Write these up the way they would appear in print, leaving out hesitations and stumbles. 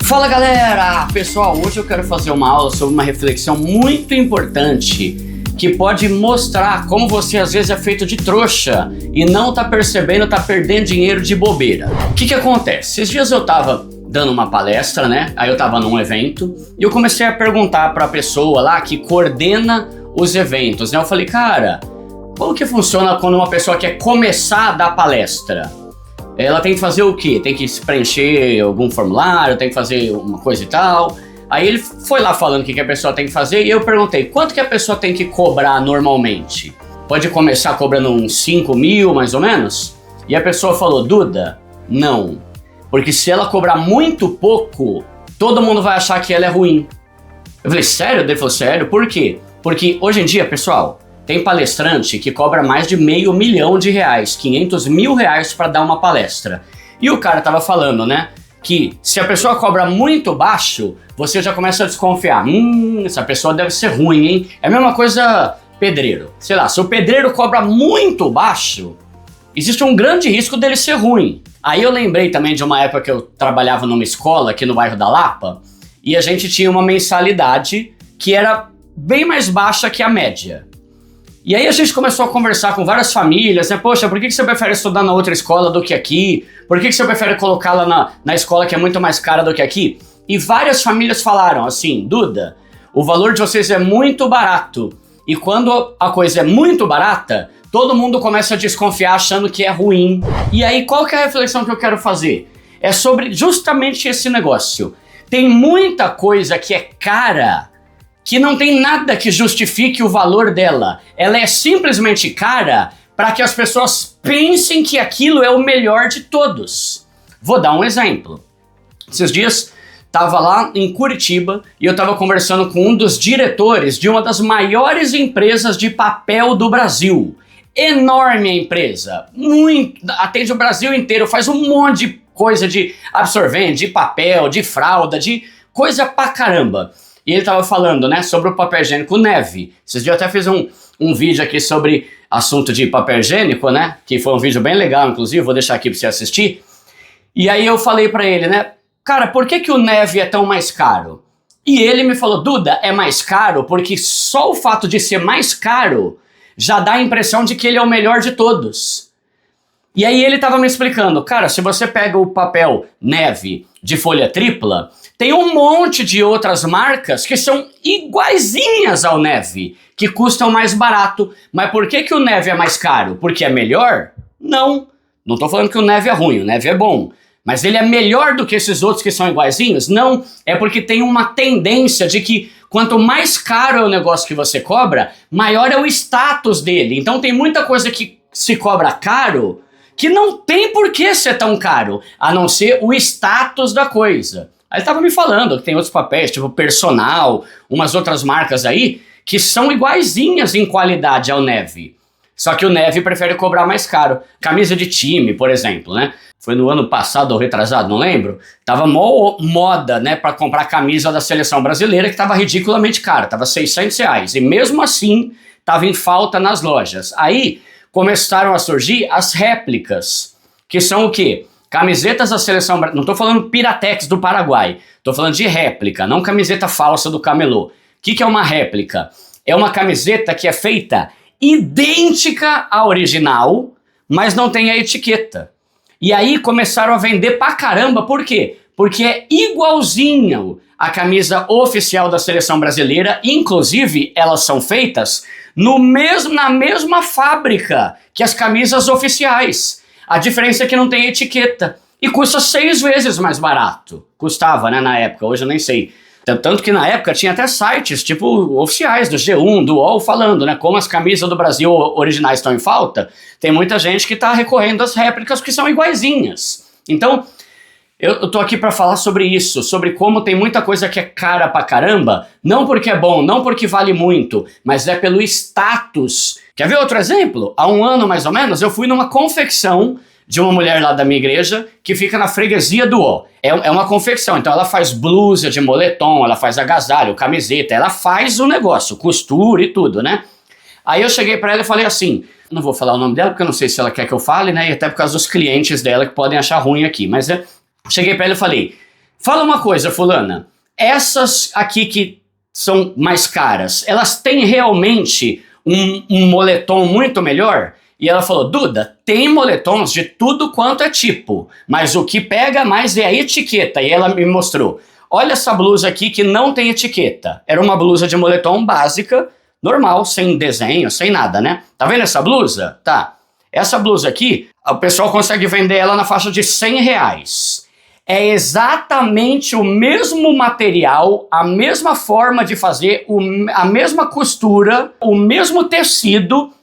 Fala galera! Pessoal, hoje eu quero fazer uma aula sobre uma reflexão muito importante que pode mostrar como você às vezes é feito de trouxa e não tá percebendo, tá perdendo dinheiro de bobeira. O que acontece? Esses dias eu tava dando uma palestra, né? Aí eu tava num evento e eu comecei a perguntar pra pessoa lá que coordena os eventos, né? Eu falei, cara, como que funciona quando uma pessoa quer começar a dar palestra? Ela tem que fazer o quê? Tem que preencher algum formulário, tem que fazer uma coisa e tal. Aí ele foi lá falando o que a pessoa tem que fazer e eu perguntei, quanto que a pessoa tem que cobrar normalmente? Pode começar cobrando uns 5 mil, mais ou menos? E a pessoa falou, Duda, não. Porque se ela cobrar muito pouco, todo mundo vai achar que ela é ruim. Eu falei, sério? Ele falou, sério? Por quê? Porque hoje em dia, pessoal, tem palestrante que cobra mais de R$500 mil, R$500 mil para dar uma palestra. E o cara tava falando, né, que se a pessoa cobra muito baixo, você já começa a desconfiar. Essa pessoa deve ser ruim, hein? É a mesma coisa pedreiro. Sei lá, se o pedreiro cobra muito baixo, existe um grande risco dele ser ruim. Aí eu lembrei também de uma época que eu trabalhava numa escola aqui no bairro da Lapa, e a gente tinha uma mensalidade que era bem mais baixa que a média. E aí a gente começou a conversar com várias famílias, né? Poxa, por que você prefere estudar na outra escola do que aqui? Por que você prefere colocá-la na escola que é muito mais cara do que aqui? E várias famílias falaram assim, Duda, o valor de vocês é muito barato. E quando a coisa é muito barata, todo mundo começa a desconfiar achando que é ruim. E aí qual que é a reflexão que eu quero fazer? É sobre justamente esse negócio. Tem muita coisa que é cara, que não tem nada que justifique o valor dela. Ela é simplesmente cara para que as pessoas pensem que aquilo é o melhor de todos. Vou dar um exemplo. Esses dias estava lá em Curitiba e eu estava conversando com um dos diretores de uma das maiores empresas de papel do Brasil. Enorme a empresa, atende o Brasil inteiro, faz um monte de coisa de absorvente, de papel, de fralda, de coisa pra caramba. E ele tava falando, né, sobre o papel higiênico Neve. Esses dias eu até fiz um vídeo aqui sobre assunto de papel higiênico, né, que foi um vídeo bem legal, inclusive, vou deixar aqui pra você assistir. E aí eu falei pra ele, né, cara, por que o Neve é tão mais caro? E ele me falou, Duda, é mais caro porque só o fato de ser mais caro já dá a impressão de que ele é o melhor de todos. E aí ele tava me explicando, cara, se você pega o papel Neve de folha tripla, tem um monte de outras marcas que são iguaizinhas ao Neve, que custam mais barato. Mas por que o Neve é mais caro? Porque é melhor? Não. Não tô falando que o Neve é ruim, o Neve é bom. Mas ele é melhor do que esses outros que são iguaizinhos? Não. É porque tem uma tendência de que quanto mais caro é o negócio que você cobra, maior é o status dele. Então tem muita coisa que se cobra caro que não tem por que ser tão caro, a não ser o status da coisa. Aí ele tava me falando que tem outros papéis, tipo Personal, umas outras marcas aí, que são iguaizinhas em qualidade ao Neve. Só que o Neve prefere cobrar mais caro. Camisa de time, por exemplo, né? Foi no ano passado ou retrasado, não lembro. Tava moda, né, pra comprar camisa da seleção brasileira, que tava ridiculamente cara, tava R$600. E mesmo assim, tava em falta nas lojas. Aí começaram a surgir as réplicas, que são o quê? Camisetas da seleção brasileira, não tô falando Piratex do Paraguai, tô falando de réplica, não camiseta falsa do camelô. O que é uma réplica? É uma camiseta que é feita idêntica à original, mas não tem a etiqueta. E aí começaram a vender pra caramba, por quê? Porque é igualzinho a camisa oficial da seleção brasileira, inclusive elas são feitas na mesma fábrica que as camisas oficiais. A diferença é que não tem etiqueta e custa 6 vezes mais barato. Custava, né, na época, hoje eu nem sei. Tanto que na época tinha até sites, tipo, oficiais do G1, do UOL, falando, né, como as camisas do Brasil originais estão em falta, tem muita gente que está recorrendo às réplicas que são iguaizinhas. Então, eu tô aqui para falar sobre isso, sobre como tem muita coisa que é cara pra caramba, não porque é bom, não porque vale muito, mas é pelo status. Quer ver outro exemplo? Há um ano, mais ou menos, eu fui numa confecção de uma mulher lá da minha igreja que fica na freguesia do Ó. É uma confecção, então ela faz blusa de moletom, ela faz agasalho, camiseta, ela faz o negócio, costura e tudo, né? Aí eu cheguei pra ela e falei assim, não vou falar o nome dela porque eu não sei se ela quer que eu fale, né? E até por causa dos clientes dela que podem achar ruim aqui, mas cheguei pra ela e falei, Fala uma coisa, fulana, essas aqui que são mais caras, elas têm realmente um moletom muito melhor? E ela falou, Duda, tem moletons de tudo quanto é tipo, mas o que pega mais é a etiqueta. E ela me mostrou, olha essa blusa aqui que não tem etiqueta. Era uma blusa de moletom básica, normal, sem desenho, sem nada, né? Tá vendo essa blusa? Tá. Essa blusa aqui, o pessoal consegue vender ela na faixa de R$100. É exatamente o mesmo material, a mesma forma de fazer, a mesma costura, o mesmo tecido.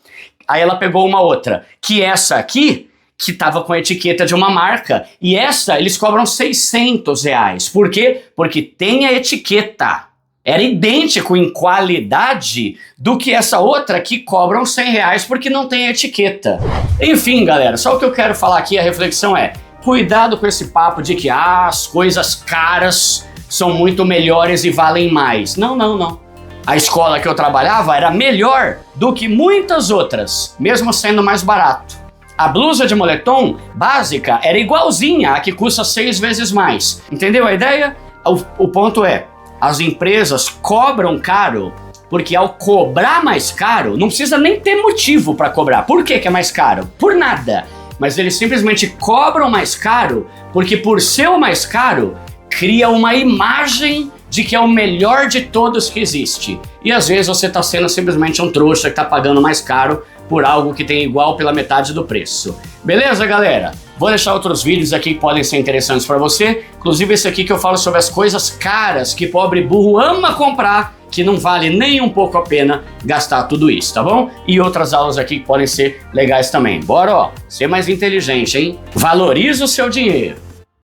Aí ela pegou uma outra, que essa aqui, que tava com a etiqueta de uma marca, e essa eles cobram R$600. Por quê? Porque tem a etiqueta. Era idêntico em qualidade do que essa outra que cobram R$100 porque não tem a etiqueta. Enfim, galera, só o que eu quero falar aqui, a reflexão é, cuidado com esse papo de que as coisas caras são muito melhores e valem mais. Não, não, não. A escola que eu trabalhava era melhor do que muitas outras, mesmo sendo mais barato. A blusa de moletom básica era igualzinha a que custa 6 vezes mais. Entendeu a ideia? O ponto é, as empresas cobram caro porque ao cobrar mais caro, não precisa nem ter motivo para cobrar. Por que que é mais caro? Por nada. Mas eles simplesmente cobram mais caro porque por ser o mais caro, cria uma imagem de que é o melhor de todos que existe. E às vezes você está sendo simplesmente um trouxa que está pagando mais caro por algo que tem igual pela metade do preço. Beleza, galera? Vou deixar outros vídeos aqui que podem ser interessantes para você. Inclusive esse aqui que eu falo sobre as coisas caras que pobre burro ama comprar, que não vale nem um pouco a pena gastar tudo isso, tá bom? E outras aulas aqui que podem ser legais também. Bora, ó, ser mais inteligente, hein? Valoriza o seu dinheiro.